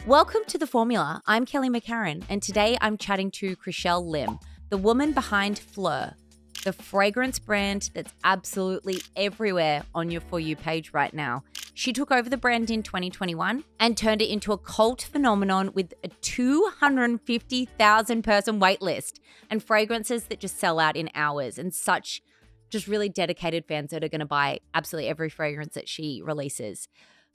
Welcome to The Formula. I'm Kelly McCarran, and today I'm chatting to Chriselle Lim, the woman behind PHLUR, the fragrance brand that's absolutely everywhere on your For You page right now. She took over the brand in 2021 and turned it into a cult phenomenon with a 250,000 person waitlist and fragrances that just sell out in hours, and such just really dedicated fans that are going to buy absolutely every fragrance that she releases.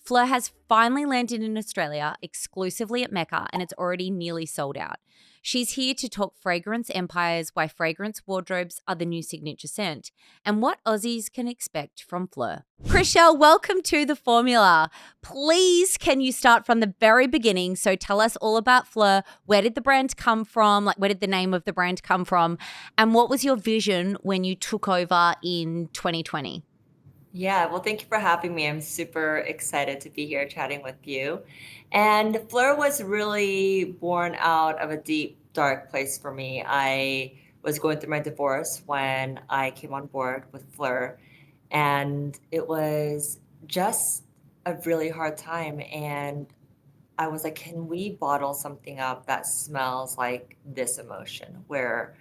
PHLUR has finally landed in Australia exclusively at Mecca, and it's already nearly sold out. She's here to talk fragrance empires, why fragrance wardrobes are the new signature scent, and what Aussies can expect from PHLUR. Chriselle, welcome to The Formula. Please, can you start from the very beginning? So tell us all about PHLUR. Where did the brand come from? Like, where did the name of the brand come from? And what was your vision when you took over in 2020? Yeah, well, thank you for having me. I'm super excited to be here chatting with you. And PHLUR was really born out of a deep, dark place for me. I was going through my divorce when I came on board with PHLUR, and it was just a really hard time. And I was like, can we bottle something up that smells like this emotion, where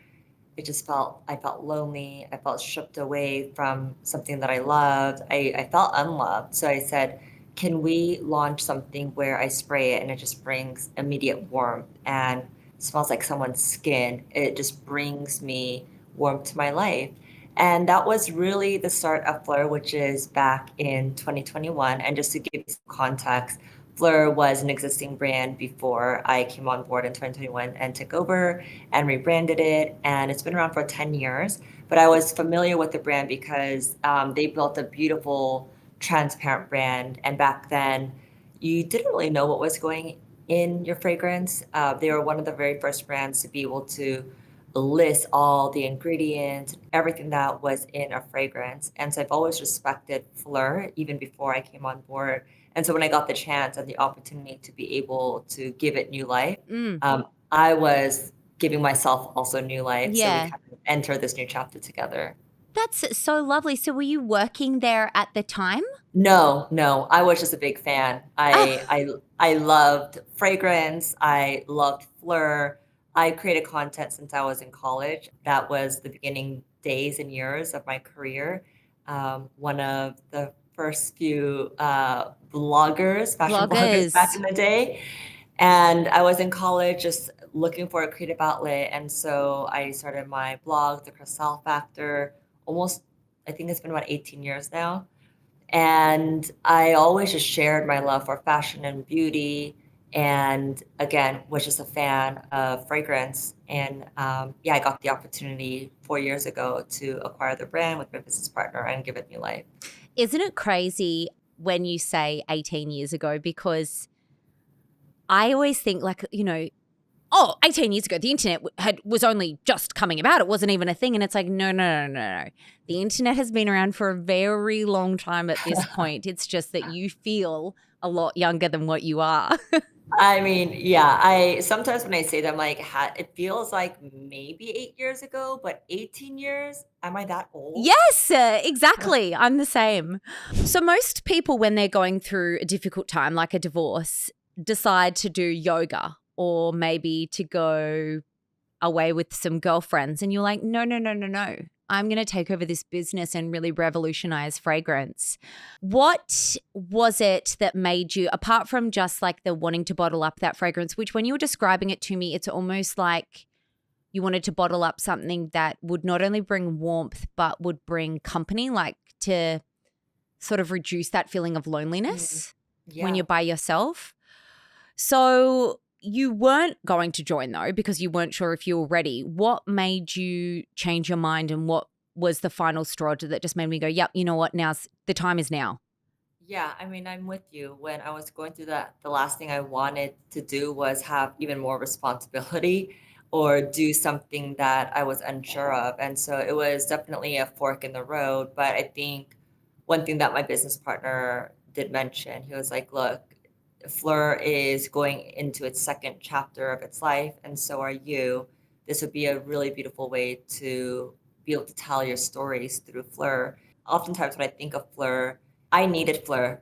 I felt lonely. I felt stripped away from something that I loved. I felt unloved. So I said, can we launch something where I spray it and it just brings immediate warmth and smells like someone's skin? It just brings me warmth to my life. And that was really the start of PHLUR, which is back in 2021. And just to give you some context, PHLUR was an existing brand before I came on board in 2021 and took over and rebranded it. And it's been around for 10 years. But I was familiar with the brand because they built a beautiful, transparent brand. And back then, you didn't really know what was going in your fragrance. They were one of the very first brands to be able to list all the ingredients, everything that was in a fragrance. And so I've always respected PHLUR even before I came on board. And so when I got the chance and the opportunity to be able to give it new life, I was giving myself also new life. So we Yeah. kind of entered this new chapter together. That's so lovely. So were you working there at the time? No, I was just a big fan. I loved fragrance. I loved PHLUR. I created content since I was in college. That was the beginning days and years of my career. One of the first few fashion bloggers back Bloggers. in the day. And I was in college just looking for a creative outlet. And so I started my blog, The Chriselle Factor, almost, I think it's been about 18 years now. And I always just shared my love for fashion and beauty. And again, was just a fan of fragrance. And yeah, I got the opportunity 4 years ago to acquire the brand with my business partner and give it new life. Isn't it crazy when you say 18 years ago? Because I always think, like, 18 years ago, the internet was only just coming about. It wasn't even a thing. And it's like, no. The internet has been around for a very long time at this point. It's just that you feel a lot younger than what you are. I mean, yeah, I sometimes when I say that, I'm like, it feels like maybe 8 years ago, but 18 years? Am I that old? Yes, exactly. I'm the same. So most people, when they're going through a difficult time, like a divorce, decide to do yoga or maybe to go away with some girlfriends. And you're like, no. I'm going to take over this business and really revolutionize fragrance. What was it that made you, apart from just like the wanting to bottle up that fragrance, which when you were describing it to me, it's almost like you wanted to bottle up something that would not only bring warmth, but would bring company, like to sort of reduce that feeling of loneliness when Yeah. you're by yourself. So you weren't going to join though, because you weren't sure if you were ready. What made you change your mind, and what was the final straw that just made me go, yep, you know what, the time is now? Yeah, I mean, I'm with you. When I was going through that, the last thing I wanted to do was have even more responsibility or do something that I was unsure of. And so it was definitely a fork in the road. But I think one thing that my business partner did mention, he was like, look, PHLUR is going into its second chapter of its life, and so are you. This would be a really beautiful way to be able to tell your stories through PHLUR. Oftentimes, when I think of PHLUR, I needed PHLUR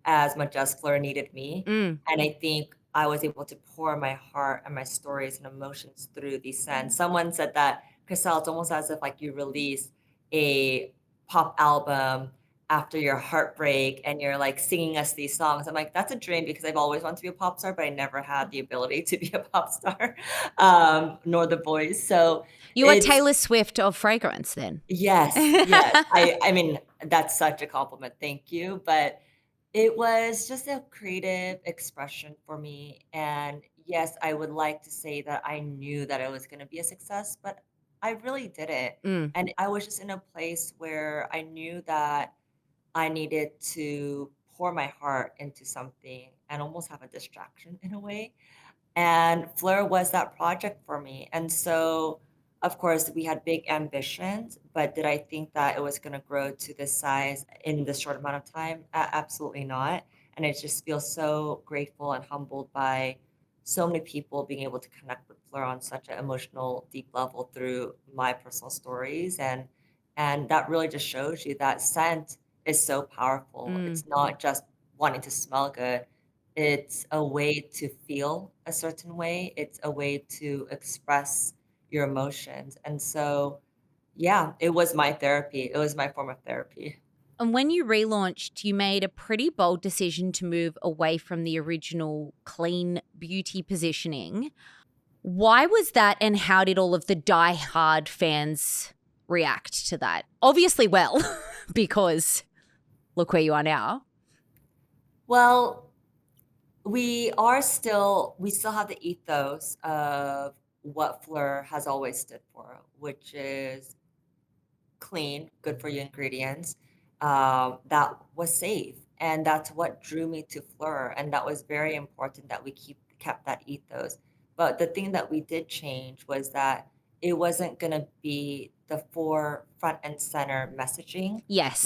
as much as PHLUR needed me. Mm. And I think I was able to pour my heart and my stories and emotions through these scents. Someone said that, Chriselle, it's almost as if like you release a pop album after your heartbreak and you're like singing us these songs. I'm like, that's a dream because I've always wanted to be a pop star, but I never had the ability to be a pop star, nor the voice. So You are it's Taylor Swift of fragrance then. yes, yes. I mean, that's such a compliment. Thank you. But it was just a creative expression for me. And yes, I would like to say that I knew that it was going to be a success, but I really didn't. Mm. And I was just in a place where I knew that I needed to pour my heart into something and almost have a distraction in a way. And FLIR was that project for me. And so, of course, we had big ambitions, but did I think that it was going to grow to this size in this short amount of time? Absolutely not. And I just feel so grateful and humbled by so many people being able to connect with FLIR on such an emotional, deep level through my personal stories. And that really just shows you that scent is so powerful. Mm. It's not just wanting to smell good, it's a way to feel a certain way. It's a way to express your emotions. And so, yeah, it was my therapy. It was my form of therapy. And when you relaunched, you made a pretty bold decision to move away from the original clean beauty positioning. Why was that, and how did all of the die-hard fans react to that? Obviously well, because look where you are now. Well, we still have the ethos of what FLIR has always stood for, which is clean, good for you ingredients, that was safe. And that's what drew me to FLIR. And that was very important that we kept that ethos. But the thing that we did change was that it wasn't gonna be the front and center messaging Yes.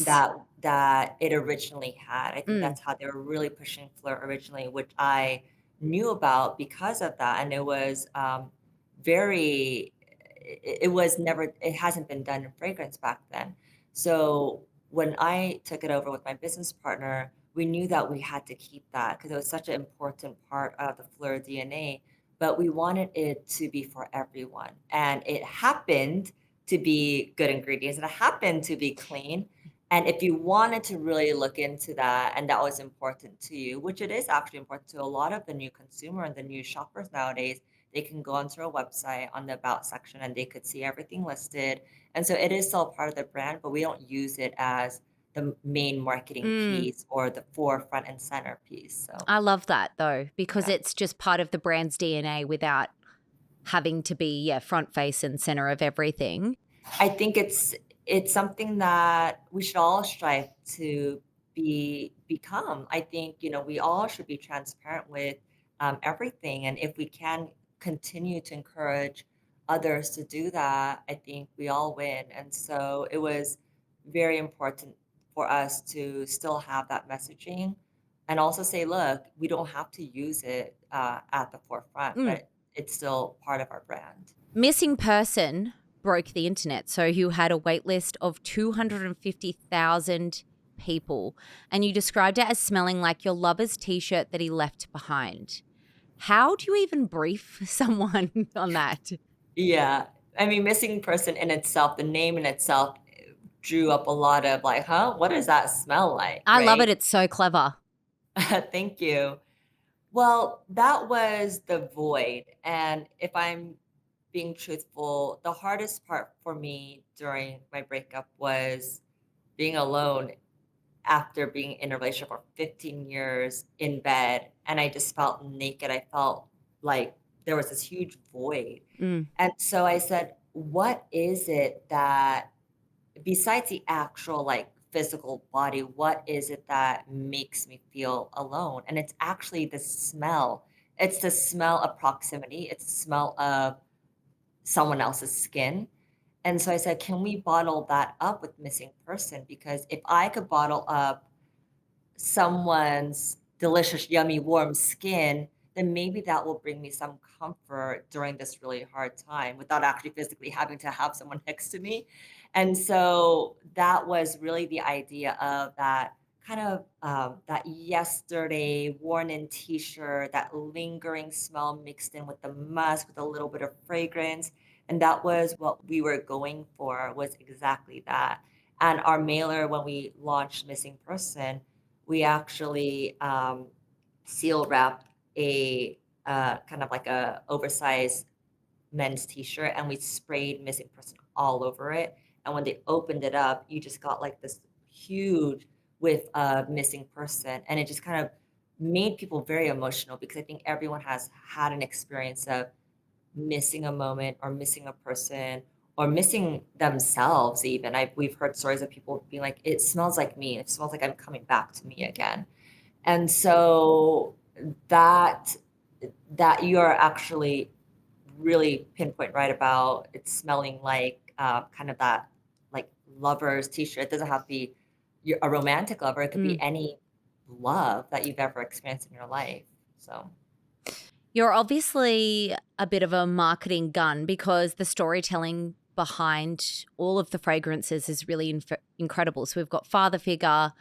that it originally had. I think Mm. that's how they were really pushing FLIR originally, which I knew about because of that. And it was very it was never it hasn't been done in fragrance back then. So when I took it over with my business partner, we knew that we had to keep that because it was such an important part of the FLIR DNA, but we wanted it to be for everyone. And it happened to be good ingredients and it happened to be clean. And if you wanted to really look into that and that was important to you, which it is actually important to a lot of the new consumer and the new shoppers nowadays, they can go onto our website on the about section and they could see everything listed. And so it is still a part of the brand, but we don't use it as the main marketing Mm. piece or the forefront and center piece. So I love that though, because yeah, it's just part of the brand's DNA without having to be, front face and center of everything. I think it's something that we should all strive to become. I think we all should be transparent with everything, and if we can continue to encourage others to do that, I think we all win. And so it was very important for us to still have that messaging, and also say, look, we don't have to use it at the forefront, Mm. but it's still part of our brand. Missing Person broke the internet. So you had a wait list of 250,000 people, and you described it as smelling like your lover's t-shirt that he left behind. How do you even brief someone on that? Yeah. I mean, missing person in itself, the name in itself drew up a lot of like, huh? What does that smell like? I love it. Right? It's so clever. Thank you. Well, that was the void. And if I'm being truthful, the hardest part for me during my breakup was being alone after being in a relationship for 15 years in bed. And I just felt naked. I felt like there was this huge void. Mm. And so I said, what is it that besides the actual like physical body, what is it that makes me feel alone? And it's actually the smell. It's the smell of proximity. It's the smell of someone else's skin. And so I said, can we bottle that up with missing person? Because if I could bottle up someone's delicious, yummy, warm skin, then maybe that will bring me some comfort during this really hard time without actually physically having to have someone next to me. And so that was really the idea of that kind of that yesterday worn in t-shirt, that lingering smell mixed in with the musk with a little bit of fragrance. And that was what we were going for, was exactly that. And our mailer, when we launched Missing Person, we actually seal wrapped a kind of like a oversized men's t-shirt, and we sprayed Missing Person all over it. And when they opened it up, you just got like this huge whiff of Missing Person. And it just kind of made people very emotional, because I think everyone has had an experience of missing a moment or missing a person or missing themselves even. We've heard stories of people being like, it smells like me. It smells like I'm coming back to me again. And so that that you're actually really pinpoint right about it smelling like kind of that like lover's t-shirt. It doesn't have to be a romantic lover. It could be Mm. any love that you've ever experienced in your life. So You're obviously a bit of a marketing gun, because the storytelling behind all of the fragrances is really incredible. So we've got father figure,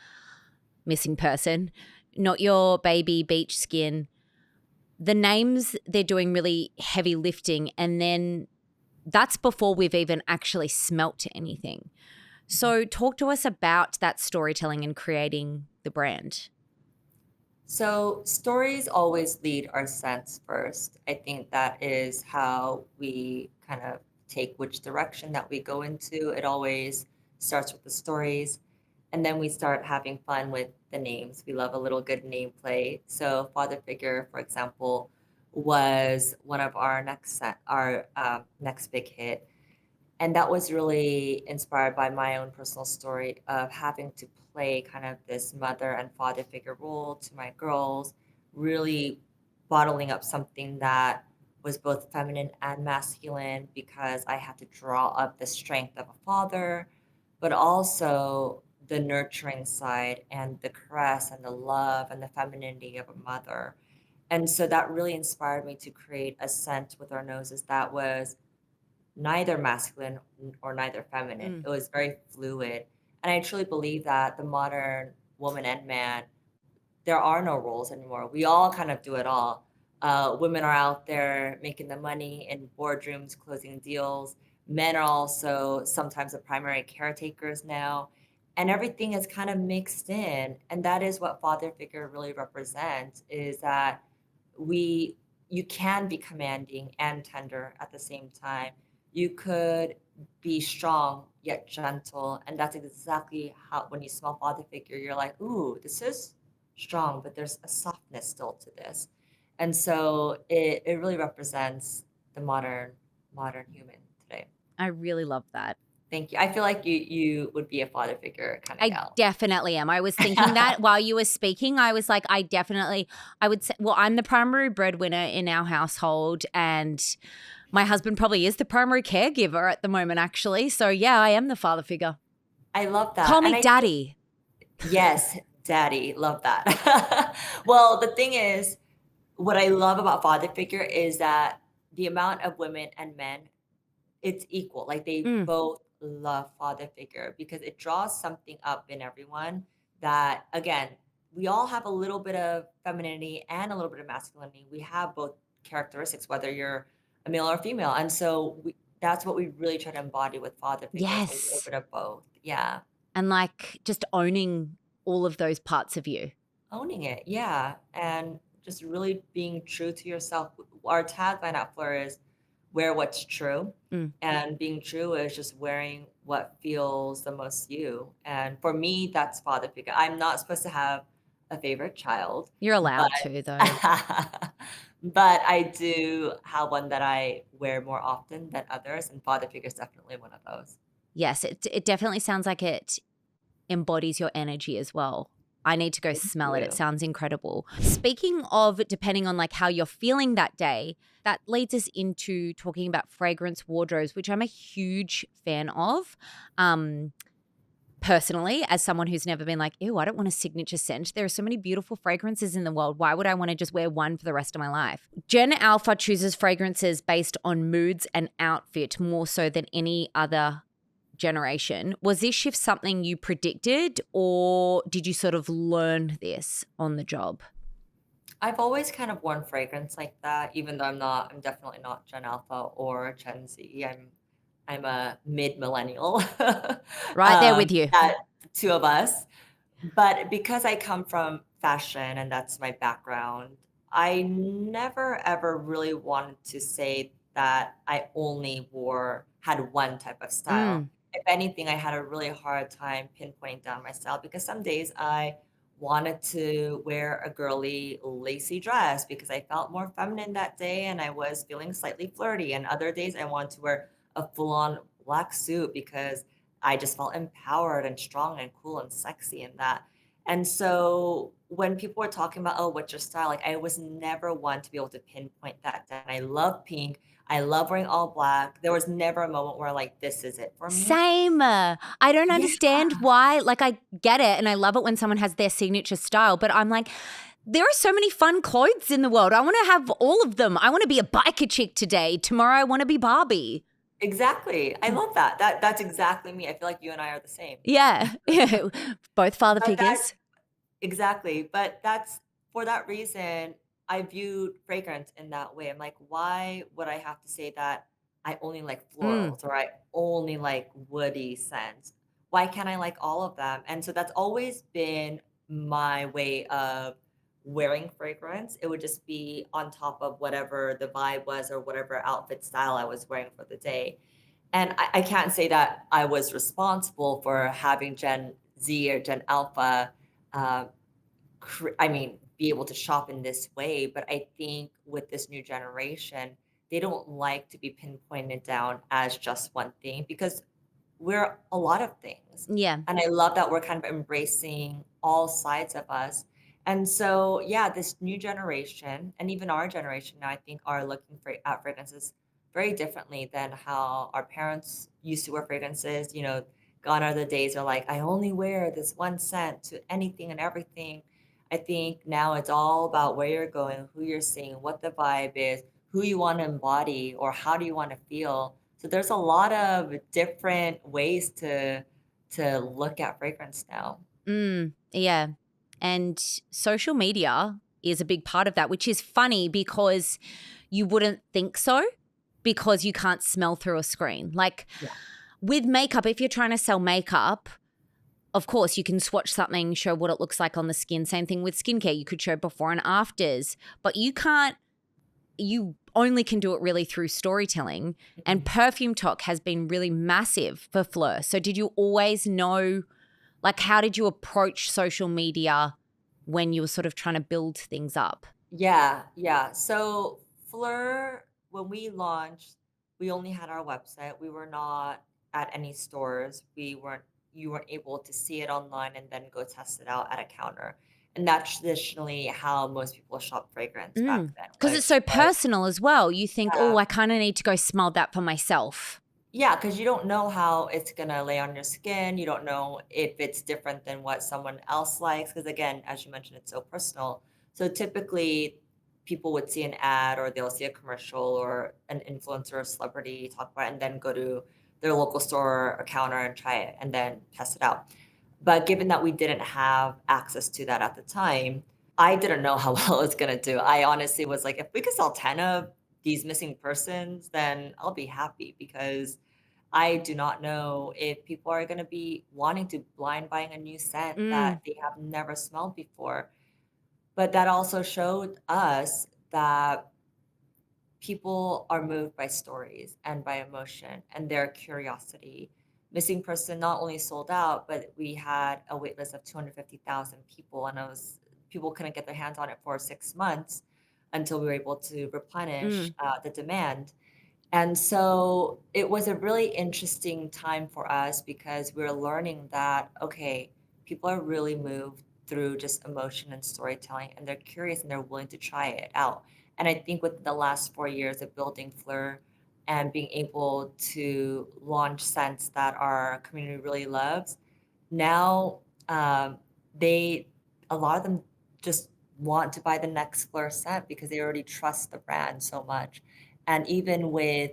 Missing Person, Not Your Baby, Beach Skin. The names, they're doing really heavy lifting, and then that's before we've even actually smelt anything. So talk to us about that storytelling and creating the brand. So stories always lead our scents first. I think that is how we kind of take which direction that we go into. It always starts with the stories, and then we start having fun with the names. We love a little good name play. So Father Figure, for example, was one of our next big hit. And that was really inspired by my own personal story of having to play kind of this mother and father figure role to my girls, really bottling up something that was both feminine and masculine, because I had to draw up the strength of a father, but also the nurturing side and the caress and the love and the femininity of a mother. And so that really inspired me to create a scent with our noses that was neither masculine or neither feminine. Mm. It was very fluid. And I truly believe that the modern woman and man, there are no roles anymore. We all kind of do it all. Women are out there making the money in boardrooms, closing deals. Men are also sometimes the primary caretakers now. And everything is kind of mixed in. And that is what father figure really represents, is that we you can be commanding and tender at the same time. You could be strong yet gentle, and that's exactly how, when you smell father figure, you're like, ooh, this is strong, but there's a softness still to this. And so it really represents the modern human today. I really love that. Thank you. I feel like you would be a father figure kind of I gal. definitely am. I was thinking that while you were speaking. I was like, I would say, well, I'm the primary breadwinner in our household, and my husband probably is the primary caregiver at the moment, actually. So yeah, I am the father figure. I love that. Call And me daddy. yes, daddy, love that. Well, the thing is, what I love about father figure is that the amount of women and men, it's equal. Like they Mm. both love father figure, because it draws something up in everyone that, again, we all have a little bit of femininity and a little bit of masculinity. We have both characteristics, whether you're a male or female. And so that's what we really try to embody with father figure, is a little Yes. bit of both. Yeah. And like just owning all of those parts of you. Owning it, yeah, and just really being true to yourself. Our tagline at Fleur is "Wear what's true," Mm. and being true is just wearing what feels the most you. And for me, that's father figure. I'm not supposed to have a favorite child, You're but allowed to, though. but I do have one that I wear more often than others, and father figure is definitely one of those. Yes, it definitely sounds like it embodies your energy as well. I need to go Thank smell it. It you. sounds incredible. Speaking of depending on like how you're feeling that day, that leads us into talking about fragrance wardrobes, which I'm a huge fan of. Personally, as someone who's never been like, ew, I don't want a signature scent. There are so many beautiful fragrances in the world. Why would I want to just wear one for the rest of my life? Gen Alpha chooses fragrances based on moods and outfit more so than any other generation. Was this shift something you predicted, or did you sort of learn this on the job? I've always kind of worn fragrance like that, even though I'm definitely not Gen Alpha or Gen Z. I'm a mid millennial. Right there with you. That two of us. But because I come from fashion and that's my background, I never ever really wanted to say that I only had one type of style. Mm, If anything, I had a really hard time pinpointing down my style because some days I wanted to wear a girly lacy dress because I felt more feminine that day and I was feeling slightly flirty. And other days I wanted to wear a full-on black suit because I just felt empowered and strong and cool and sexy in that. And so when people were talking about, "Oh, what's your style?" Like, I was never one to be able to pinpoint that down. I love pink. I love wearing all black. There was never a moment where like, "This is it for me." same. I don't Yeah. understand why. Like, I get it, and I love it when someone has their signature style, but I'm like, there are so many fun clothes in the world. I want to have all of them. I want to be a biker chick today. Tomorrow, I want to be Barbie. Exactly. I love that. That's exactly me. I feel like you and I are the same. Yeah. Both father But that figures. exactly. But that's for that reason, I viewed fragrance in that way. I'm like, why would I have to say that I only like Mm, florals or I only like woody scents? Why can't I like all of them? And so that's always been my way of wearing fragrance. It would just be on top of whatever the vibe was or whatever outfit style I was wearing for the day. And I can't say that I was responsible for having Gen Z or Gen Alpha uh, be able to shop in this way. But I think with this new generation, they don't like to be pinpointed down as just one thing because we're a lot of things. yeah. And I love that we're kind of embracing all sides of us. And so, yeah, this new generation and even our generation now, I think, are looking for at fragrances very differently than how our parents used to wear fragrances. Gone are the days are like, I only wear this one scent to anything and everything. I think now it's all about where you're going, who you're seeing, what the vibe is, who you want to embody, or how do you want to feel. So there's a lot of different ways to look at fragrance now. Yeah. And social media is a big part of that, which is funny because you wouldn't think so because you can't smell through a screen. Like Yeah. with makeup, if you're trying to sell makeup, of course, you can swatch something, show what it looks like on the skin. Same thing with skincare. You could show before and afters, but you only can do it really through storytelling. And Mhm. Perfume Talk has been really massive for PHLUR. So did you always know, like, how did you approach social media when you were sort of trying to build things up? Yeah, yeah. So Fleur, when we launched, we only had our website. We were not at any stores. You weren't able to see it online and then go test it out at a counter. And that's traditionally how most people shop fragrance back then, Because it's so was personal as well. You think, oh, I kind of need to go smell that for myself. yeah, because you don't know how it's gonna lay on your skin. You don't know if it's different than what someone else likes. Because again, as you mentioned, it's so personal. So typically, people would see an ad or they'll see a commercial or an influencer or celebrity talk about it and then go to their local store or counter and try it and then test it out. But given that we didn't have access to that at the time, I didn't know how well it's gonna do. I honestly was like, if we could sell 10 of these missing persons, then I'll be happy because I do not know if people are going to be wanting to blind buying a new scent Mm, that they have never smelled before. But that also showed us that people are moved by stories and by emotion and their curiosity. Missing Person not only sold out, but we had a wait list of 250,000 people, and people couldn't get their hands on it for 6 months until we were able to replenish mm, the demand. And so it was a really interesting time for us because we are learning that, okay, people are really moved through just emotion and storytelling, and they're curious and they're willing to try it out. And I think with the last 4 years of building Fleur and being able to launch scents that our community really loves, now they, a lot of them just want to buy the next Fleur scent because they already trust the brand so much. And even with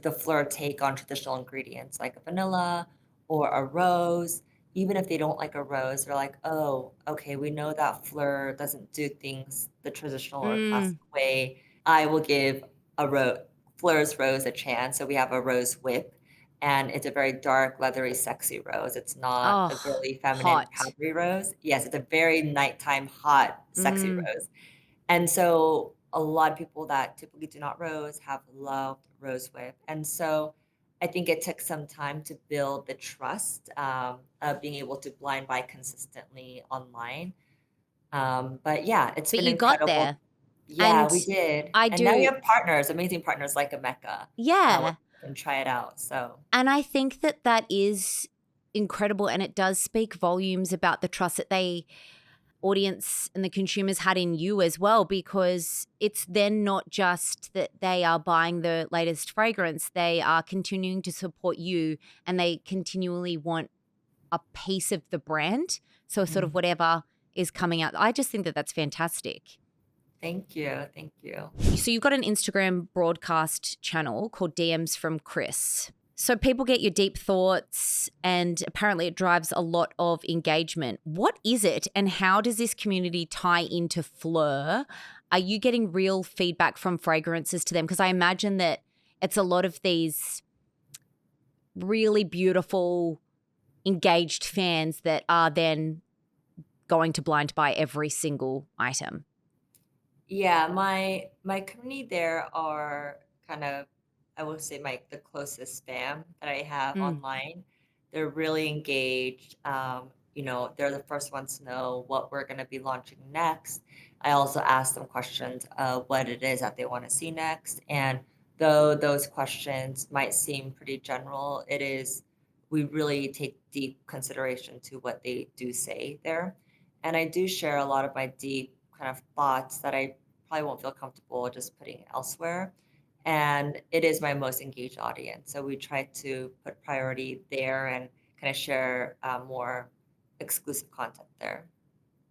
the FLUR take on traditional ingredients like a vanilla or a rose. Even if they don't like a rose, they're like, "Oh, okay, we know that FLUR doesn't do things the traditional or classic Mm. way. I will give a FLUR's rose a chance." So we have a rose whip, and it's a very dark, leathery, sexy rose. It's not a Oh, girly, feminine, hot. powdery rose. Yes, it's a very nighttime, hot, sexy Mm. rose. And so a lot of people that typically do not rose have loved Rose Whip. And so I think it took some time to build the trust of being able to blind buy consistently online. But yeah, it's But been you got incredible. there, Yeah, and we did. I And now we do. have partners, amazing partners like a Mecca, where Yeah. people can try it out. So And I think that that is incredible, and it does speak volumes about the trust that they audience and the consumers had in you as well, because it's then not just that they are buying the latest fragrance, they are continuing to support you, and they continually want a piece of the brand. So sort of mhm. whatever is coming out. I just think that that's fantastic. Thank you. Thank you. So you've got an Instagram broadcast channel called DMs from Chris. So people get your deep thoughts, and apparently it drives a lot of engagement. What is it, and how does this community tie into FLUR? Are you getting real feedback from fragrances to them? Because I imagine that it's a lot of these really beautiful, engaged fans that are then going to blind buy every single item. Yeah, my community there are kind of, I would say, my the closest fam that I have Mm. online. They're really engaged. They're the first ones to know what we're going to be launching next. I also ask them questions of what it is that they want to see next. And though those questions might seem pretty general, we really take deep consideration to what they do say there. And I do share a lot of my deep kind of thoughts that I probably won't feel comfortable just putting elsewhere. And it is my most engaged audience. So we try to put priority there and kind of share more exclusive content there.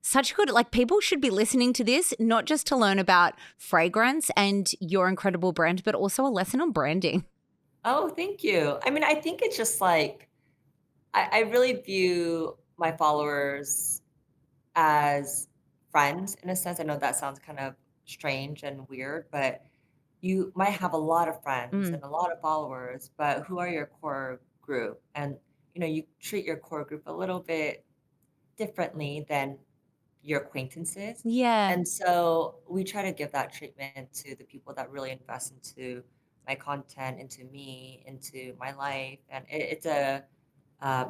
Such good, like, people should be listening to this, not just to learn about fragrance and your incredible brand, but also a lesson on branding. Oh, thank you. I mean, I think it's just like, I really view my followers as friends in a sense. I know that sounds kind of strange and weird, but you might have a lot of friends Mm. and a lot of followers, but who are your core group? And you treat your core group a little bit differently than your acquaintances. Yeah. And so we try to give that treatment to the people that really invest into my content, into me, into my life. And it's a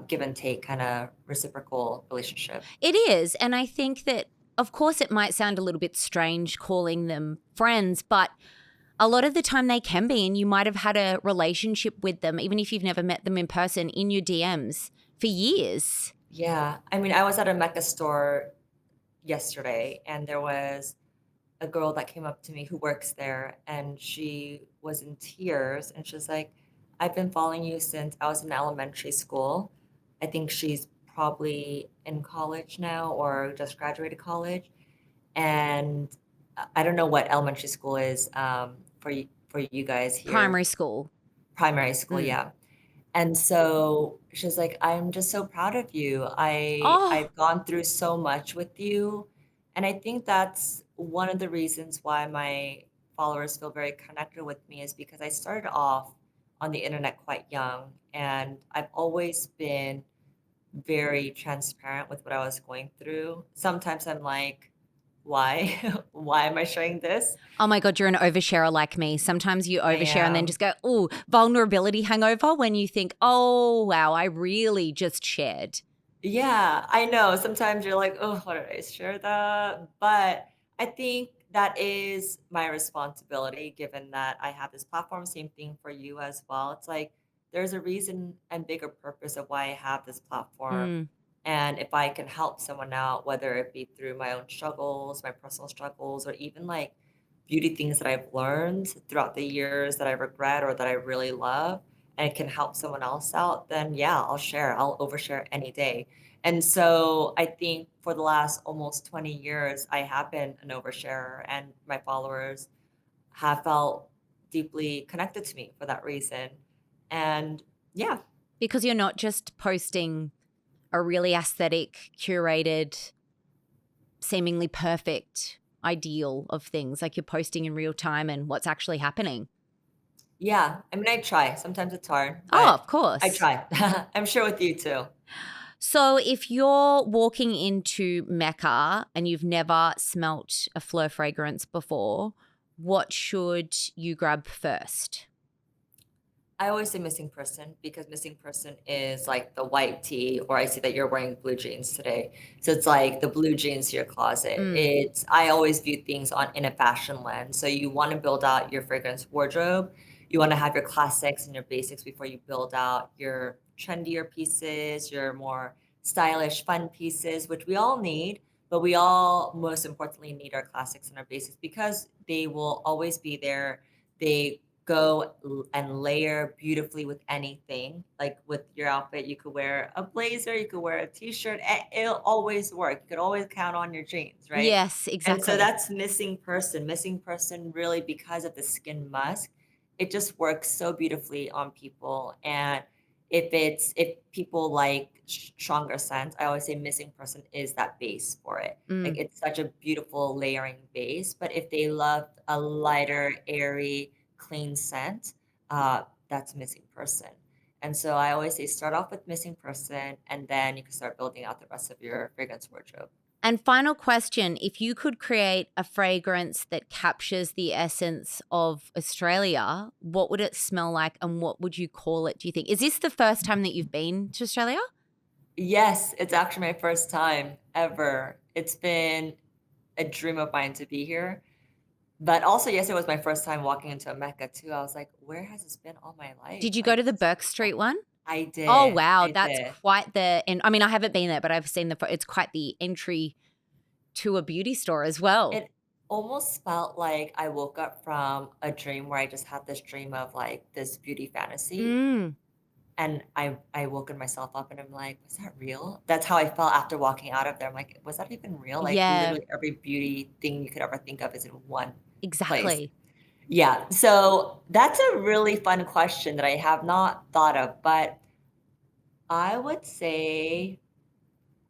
give and take kind of reciprocal relationship. It is, and I think that, of course, it might sound a little bit strange calling them friends, but a lot of the time they can be, and you might have had a relationship with them, even if you've never met them in person, in your DMs for years. Yeah. I mean, I was at a Mecca store yesterday, and there was a girl that came up to me who works there, and she was in tears, and she's like, "I've been following you since I was in elementary school." I think she's probably in college now or just graduated college, and I don't know what elementary school is, for you guys here. Primary school. Primary school, Mm. yeah. And so she's like, "I'm just so proud of you. Oh, I've gone through so much with you." And I think that's one of the reasons why my followers feel very connected with me is because I started off on the internet quite young, and I've always been very transparent with what I was going through. Sometimes I'm like, "Why? Why am I sharing this?" oh my God, you're an oversharer like me. Sometimes you I overshare and then am. just go, oh, vulnerability hangover when you think, oh, wow, I really just shared. Yeah, I know. Sometimes you're like, "Oh, why did I share that?" But I think that is my responsibility given that I have this platform. Same thing for you as well. It's like there's a reason and bigger purpose of why I have this platform. Mm. And if I can help someone out, whether it be through my own struggles, my personal struggles, or even like beauty things that I've learned throughout the years that I regret or that I really love, and it can help someone else out, then yeah, I'll share. I'll overshare any day. And so I think for the last almost 20 years, I have been an oversharer, and my followers have felt deeply connected to me for that reason. And yeah, Because you're not just posting a really aesthetic, curated, seemingly perfect ideal of things. Like you're posting in real time and what's actually happening. yeah. I mean, I try. Sometimes it's hard, Oh, but of I course. try. I'm sure with you too. So if you're walking into Mecca and you've never smelt a Fleur fragrance before, what should you grab first? I always say missing person because missing person is like the white tee, or I see that you're wearing blue jeans today. So it's like the blue jeans to your closet. Mm, It's I always view things on in a fashion lens. So you want to build out your fragrance wardrobe. You want to have your classics and your basics before you build out your trendier pieces, your more stylish, fun pieces, which we all need. But we all, most importantly, need our classics and our basics because they will always be there. They and layer beautifully with anything. Like with your outfit, you could wear a blazer, you could wear a t-shirt. It'll always work. You could always count on your jeans, right? yes, And so exactly. that's missing person. Missing person really because of the skin musk. It just works so beautifully on people. And if people like stronger scents, I always say missing person is that base for it. Like Mm. it's such a beautiful layering base. But if they love a lighter, airy, clean scent, that's missing person. And so I always say start off with missing person, and then you can start building out the rest of your fragrance wardrobe. And final question, if you could create a fragrance that captures the essence of Australia, what would it smell like and what would you call it, do you think? Is this the first time that you've been to Australia? Yes, it's actually my first time ever. It's been a dream of mine to be here. But also, yes, it was my first time walking into a Mecca too. I was like, where has this been all my life? Did you go Like, to the this is Burke so Street cool. one? I Oh, did. wow, I that's did. quite the and I mean, I haven't been there, but I've seen it's quite the entry to a beauty store as well. It almost felt like I woke up from a dream where I just had this dream of like this beauty fantasy. Mm, And I woken myself up and I'm like, "Was that real?" That's how I felt after walking out of there. I'm like, "Was that even real?" Like, yeah, literally every beauty thing you could ever think of is in one place. exactly. Yeah, so that's a really fun question that I have not thought of, but I would say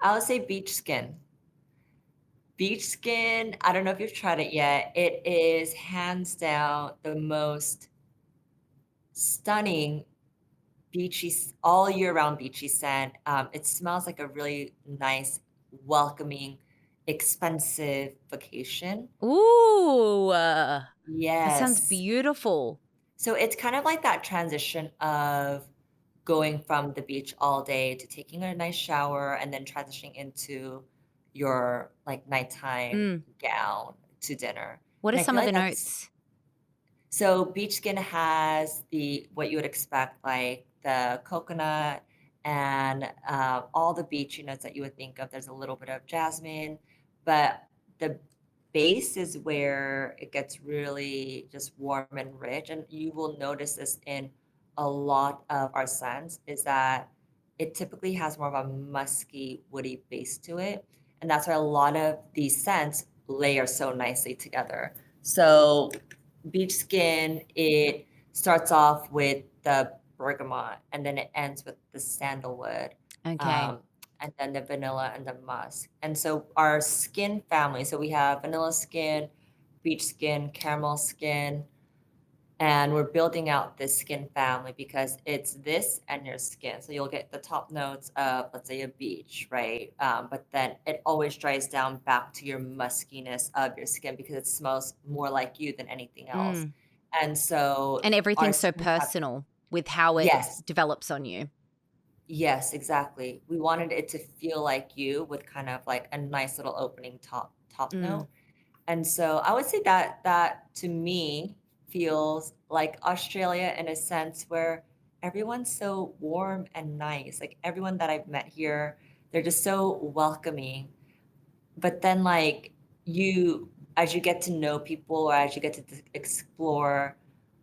I would say beach skin. Beach skin, I don't know if you've tried it yet. It is hands down the most stunning all year round beachy scent. It smells like a really nice, welcoming, expensive vacation. Ooh, that sounds Yes. beautiful. So it's kind of like that transition of going from the beach all day to taking a nice shower and then transitioning into your like nighttime Mm. gown to dinner. What are And I some feel of like the that's notes? so beach skin has the what you would expect, like the coconut and all the beachy notes that you would think of. There's a little bit of jasmine, but the base is where it gets really just warm and rich. And you will notice this in a lot of our scents is that it typically has more of a musky, woody base to it. And that's why a lot of these scents layer so nicely together. So beach skin, it starts off with the bergamot and then it ends with the sandalwood, Okay. um, and then the vanilla and the musk. And so our skin family, so we have vanilla skin, beach skin, caramel skin, and we're building out this skin family because it's this and your skin. So you'll get the top notes of, let's say, a beach, right? But then it always dries down back to your muskiness of your skin because it smells more like you than anything else. Mm. And so And our everything's so skin have, personal with how it yes, develops on you. yes, exactly. We wanted it to feel like you with kind of like a nice little opening top Mm. note. And so I would say that that to me feels like Australia in a sense where everyone's so warm and nice. Like everyone that I've met here, they're just so welcoming. But then like you as you get to know people or as you get to explore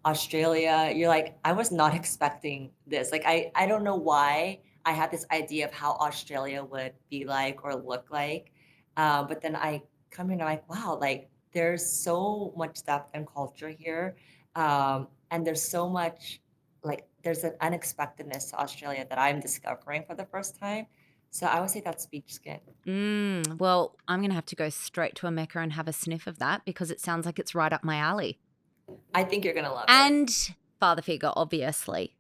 Australia, you're like, I was not expecting this. Like I don't know why I had this idea of how Australia would be like or look like. But then I come here and I'm like, wow, like there's so much depth and culture here. And there's so much, like, there's an unexpectedness to Australia that I'm discovering for the first time. So I would say that's beach skin. Well, I'm going to have to go straight to a Mecca and have a sniff of that because it sounds like it's right up my alley. I think you're going to love it. And father figure, obviously.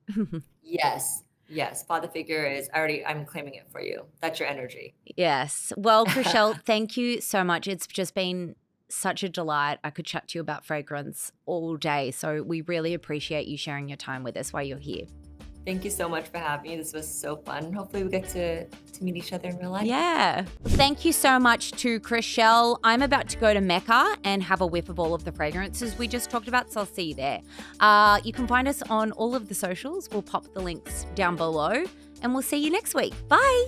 Yes. Yes. Father figure is I'm claiming it for you. That's your energy. Yes. Well, Chriselle, thank you so much. It's just been such a delight. I could chat to you about fragrance all day. So we really appreciate you sharing your time with us while you're here. Thank you so much for having me. This was so fun. Hopefully we get to meet each other in real life. Yeah. Thank you so much to Chriselle. I'm about to go to Mecca and have a whiff of all of the fragrances we just talked about, so I'll see you there. You can find us on all of the socials. We'll pop the links down below and we'll see you next week. Bye.